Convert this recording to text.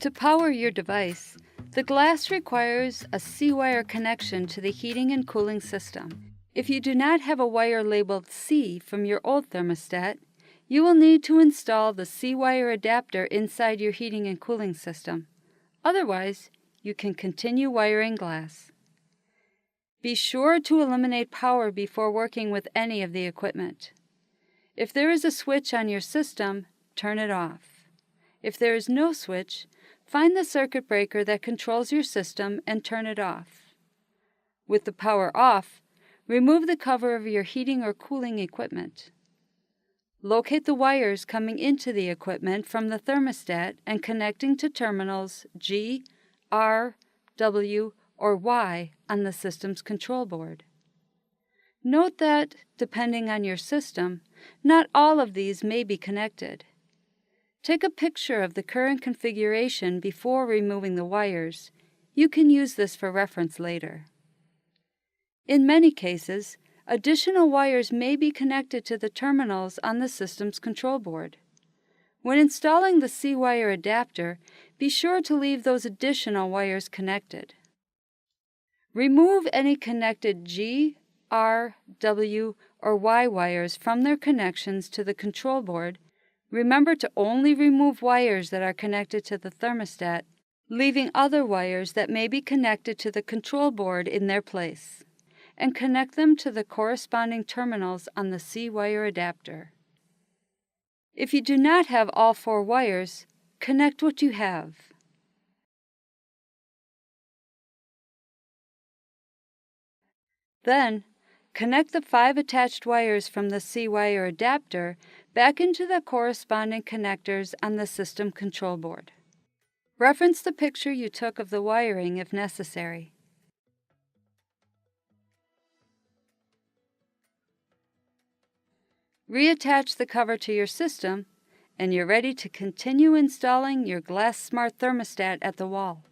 To power your device, the GLAS requires a C-wire connection to the heating and cooling system. If you do not have a wire labeled C from your old thermostat, you will need to install the C-wire adapter inside your heating and cooling system. Otherwise, you can continue wiring GLAS. Be sure to eliminate power before working with any of the equipment. If there is a switch on your system, turn it off. If there is no switch, find the circuit breaker that controls your system and turn it off. With the power off, remove the cover of your heating or cooling equipment. Locate the wires coming into the equipment from the thermostat and connecting to terminals G, R, W, or Y on the system's control board. Note that, depending on your system, not all of these may be connected. Take a picture of the current configuration before removing the wires. You can use this for reference later. In many cases, additional wires may be connected to the terminals on the system's control board. When installing the C-wire adapter, be sure to leave those additional wires connected. Remove any connected G, R, W, or Y wires from their connections to the control board. Remember to only remove wires that are connected to the thermostat, leaving other wires that may be connected to the control board in their place, and connect them to the corresponding terminals on the C-wire adapter. If you do not have all 4 wires, connect what you have. Then, connect the 5 attached wires from the C-wire adapter back into the corresponding connectors on the system control board. Reference the picture you took of the wiring if necessary. Reattach the cover to your system, and you're ready to continue installing your GLAS Smart Thermostat at the wall.